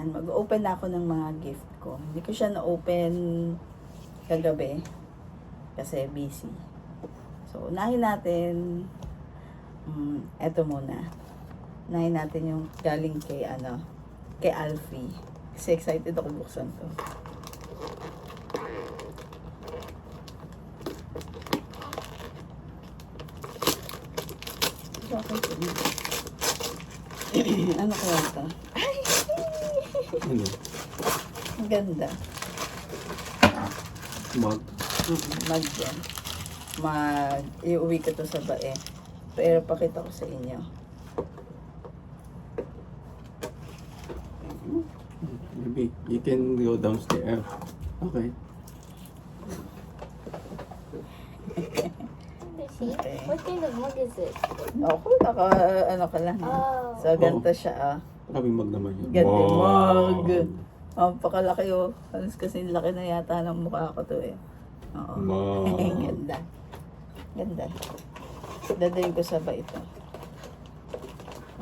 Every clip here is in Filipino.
Ayan, mag-open na ako ng mga gift ko. Hindi ko siya na-open kagabi kasi busy. So, unahin natin eto muna. Unahin natin yung galing kay kay Alfie. Kasi excited ako buksan to. Ano kaya ito? Ano? Ang ganda. Mug. Mug yan. Iuwi ko to sa bae. Pero pakita ko sa inyo. Maybe you can go downstairs. Okay. Okay. What kind of mug is it? Ako, ano ka lang. Oh. So, ganito siya, Maraming mug naman yun. Ganda Wow. mug. Pakalaki Halos kasi laki na yata ng mukha ko to eh. Oo. Wow. Ganda. Ganda. Dadalhin ko sa ba ito.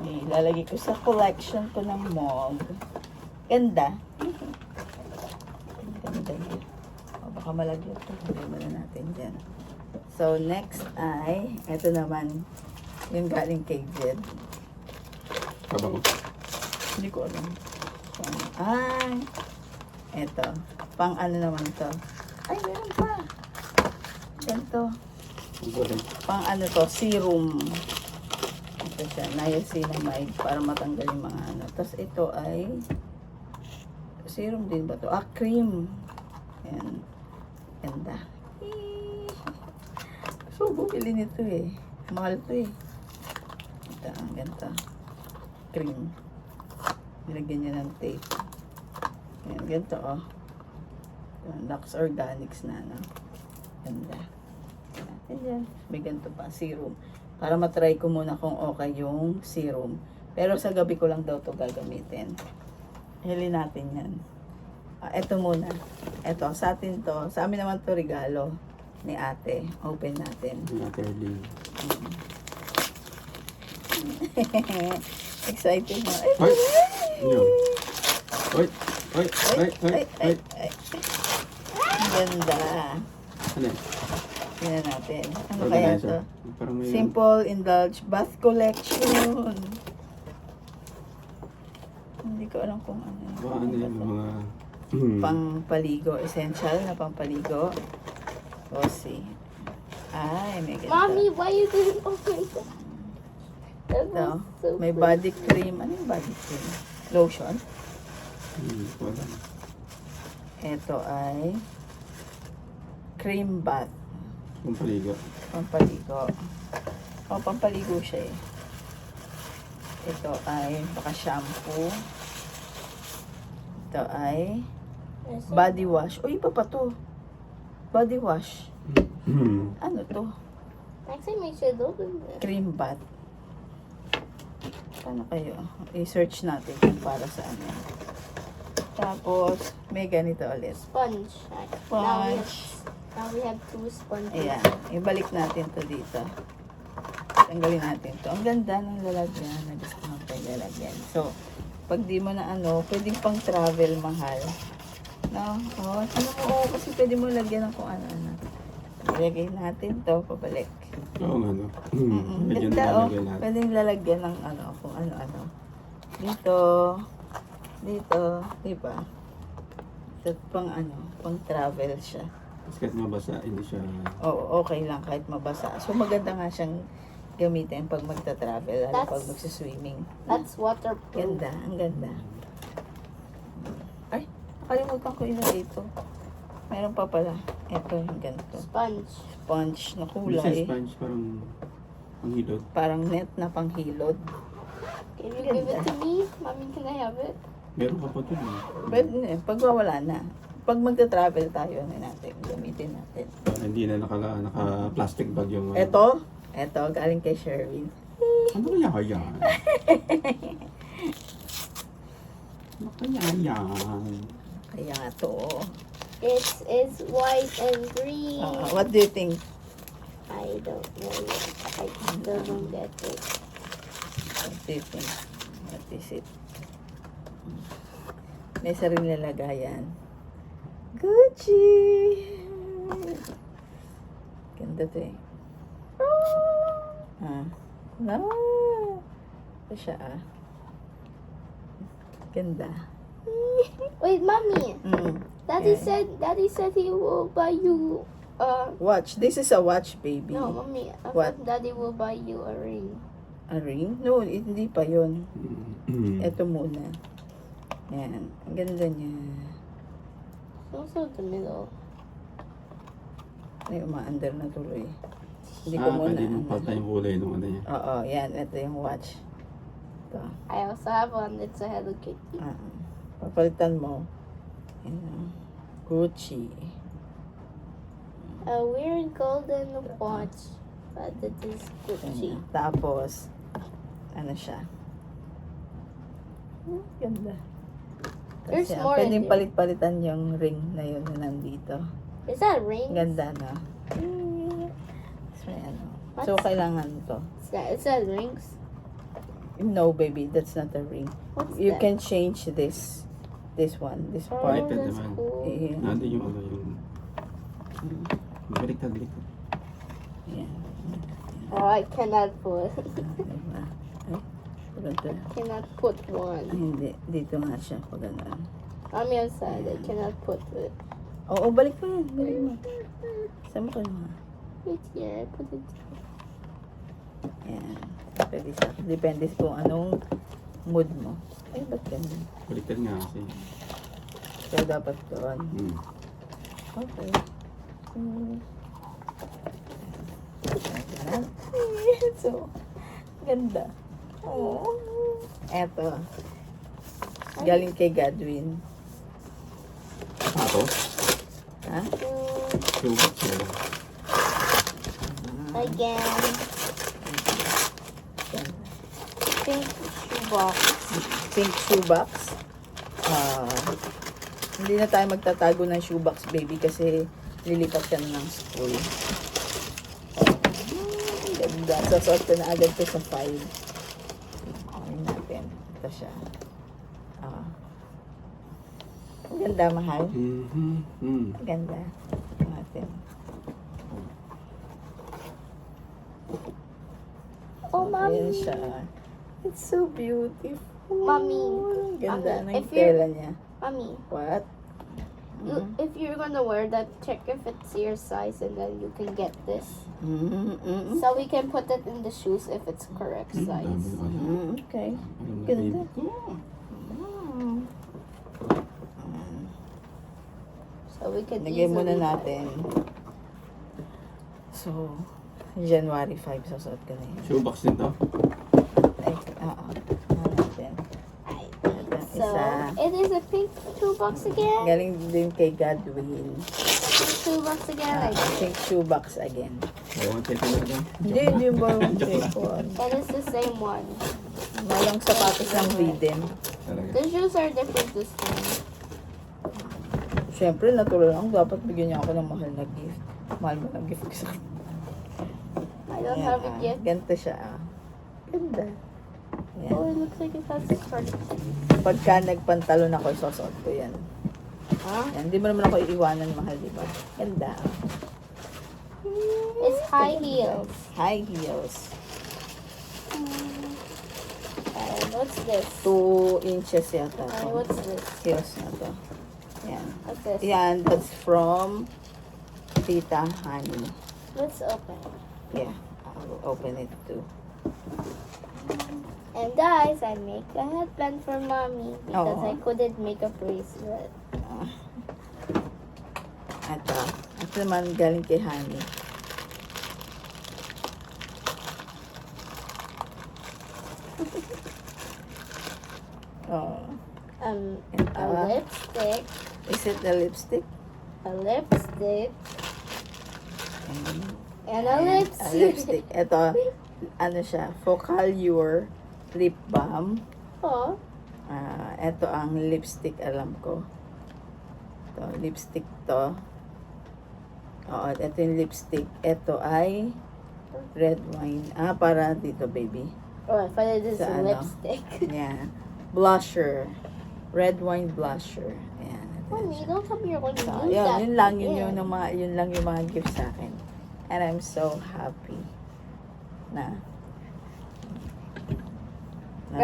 Ilalagay ko sa collection ko ng mug. Ganda. Ganda niya. Baka malagyan ito. Lagay muna natin dyan. So, next ay, ito naman, yung galing kay Jed. Kabango. Hindi ko alam. Ay, eto. Pang ano naman to? Ay, meron pa. Ito. Pang ano to? Serum. Ito siya. Niacinamide para matanggal yung mga ano. Tapos ito ay serum din ba to? Ah, cream. Ayan. Ganda. So, bumili nito eh. Mahal to eh. Ito, ganito. Cream. Nilagyan niya ng tape. Ayan, ganito oh. Lux Organics na, no? Ganda. Ayan, may ganito pa, serum. Para matry ko muna kung okay yung serum. Pero sa gabi ko lang daw to gagamitin. Hili natin yan. Ito muna. Ito, sa atin to. Sa amin naman to regalo ni ate. Open natin. Naturally. Excited na. Ay! Ano? Ay! Ay! Ay! Ay! Ay! Ay. Ang ganda. Ano yan? Tingnan natin. Ano kaya to? Parang may... Simple Indulge Bath Collection. Hindi ko alam kung ano. Baka ano yan, mga... Pangpaligo. Essential na pangpaligo. O see. Ay, may ganda. Mommy, why you didn't open it? That Ito, was so may pretty. body cream. Ano yung body cream? Lotion. Wala. Ito ay cream bath. Pampaligo. Pampaligo. Pampaligo siya eh. Ito ay baka shampoo. Ito ay body wash. Uy, iba pa to. Body wash. Ano to? Next time I should open it. Cream bath. Paano kayo? I-search natin kung para sa ano. Tapos, may ganito ulit. Sponge. Sponge. Now we have two sponges. Ayan. Ibalik natin to dito. Tanggalin natin to. Ang ganda ng lalagyan. Nagustuhan ko yung lalagyan. So, pag di mo na ano, pwedeng pang travel mahal. No? Oh, ano mo, kasi pwede mo lagyan ng kung ano-ano. Ilagay natin to, pabalik. Oo nga, no? Medyo Ganda, oh. nakalagay lahat. Pwedeng lalagyan ng ano, kung ano-ano. Dito, dito, di ba? Ito, pang ano, pang travel siya. Tapos kahit mabasa, hindi siya... Oo, okay lang kahit mabasa. So, maganda nga siyang gamitin pag magta-travel, lalo pag magsiswimming. That's waterproof. Ganda, ang ganda. Ay, nakalimutan ko ilagay ito. Meron pa pala. Ito yung ganito. Sponge. Sponge na Hindi kulay. siya sponge, parang panghilod. Parang net na panghilod. Can you give it to me? Mommy, can I have it? Meron ka pa ito, eh. Pwede na, pag wawala na. Pag magta-travel tayo, ano natin, gamitin natin. Hindi na naka-plastic bag yung... Ito, galing kay Sherwin. Ano kaya yan? Ano kaya yan? Kaya to. It is white and green. What do you think? I don't know yet. I still don't get it. What do you think? What is it? May sarili lagayan. Gucci! Ganda to eh. Ah. No! Ito siya ah. Ganda. Wait, mommy. Daddy Yeah. said he will buy you Watch. This is a watch, baby. no, mommy. I What? thought Daddy will buy you a ring. A ring? No, hindi pa yun. Mm. Ito muna. Yan. Ang ganda niya. Also the middle. Ay, umaandar na tuloy. Hindi ko muna. Pwede mo pata yung kulay nung ano niya. Oo, yan. Ito yung watch. Ito. I also have one that's a Hello Kitty. Papalitan mo. Yan. Gucci. A weird golden watch, but it is Gucci. Yan. Tapos, ano siya? Ganda. There's Kasi, more in pwedeng there. palit-palitan yung ring na yun na nandito. Is that a ring? Ganda na. So, ano. So, What's- kailangan to. Is that rings? No, baby, that's not a ring. What's You that? can change this one, this Oh, part. Baliktad that's naman. cool. Yeah. Nandun yung ano yung... Baliktad. Yan. Oh, I cannot put. Diba? Ay, paganda. Cannot put one. Hindi, dito nga siya pag ano. Mommy outside. I cannot put it. Oo, balik mo yan. Balik mo. Saan mo kayo mga? Right here. I put it. Yan. Pwede sa depende kung anong mood mo. Ay, ba't ganun? Baliktad nga kasi. So, dapat doon. Okay. Ayan. So, ganda. Oh. Eto. Galing kay Godwin. Ako? Ha? Sugat siya. Again. Ganda. Pink shoebox. Pink shoebox. Hindi na tayo magtatago ng shoebox, baby, kasi lilipat ka na ng school. Ganda. Sasot ko na agad ko sa 5. Okay natin. Ito siya. Ganda, mahal. Ganda. Natin. Oh, mommy. Ayan siya. It's so beautiful. Mommy, Ganda mommy, ng if you're- tela niya. Mommy, What? if you're gonna wear that, check if it's your size, and then you can get this. So we can put it in the shoes if it's correct size. Okay. Ganda. Mm. So we can Lagay muna easily- natin. So, January 5, sasuot ka na yun. Shoebox din to? Ay, oo. Ano natin? Ito, So isa. it is a pink shoebox again. Galing din kay Godwin. Pink shoebox again. Pink shoebox again. Ewan, check mo na. Hindi ba yung second? That is the same one. Malang sapatos ng Rhythm. Talaga. The shoes are different this time. Siyempre, natural lang. Dapat bigyan niya ako ng mahal na gift. Mahal mo ng gift ko sa I don't have it yet. Ganito siya. Ganda. Yan. Oh, it looks like it has a skirt. Pagka nagpantalon ako, isusuot ko yan. Huh? Yan. Hindi mo naman ako iiwanan, mahal, di ba? Ganda. It's high heels. High heels. And what's this? 2 inches yata. And to. what's this? Heels na to. Yan. What's this? Yan, that's from Tita Honey. Let's open it. Yeah, I'll open it too. And guys, I make a headband for mommy because Aw. I couldn't make a bracelet. Ito naman galing kay Honey. Oh, A lipstick. is it the lipstick? A lipstick. And a A lipstick. lipstick. Ito, ano siya, Focallure lip balm. Oh, Ito ang lipstick, alam ko. Ito, lipstick to. Oo, ito yung lipstick. Ito ay red wine. Para dito, baby. oh, I thought it is Sa a ano? lipstick. Yeah. Blusher. red wine blusher. Ayan. Mommy, don't tell me you're going to So, use that. yun lang again. yun lang yung mga gift sa akin. And I'm so happy na.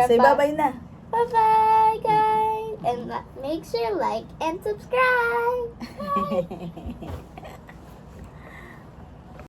Say bye-bye na. Bye-bye, guys. And make sure you like and subscribe. Bye.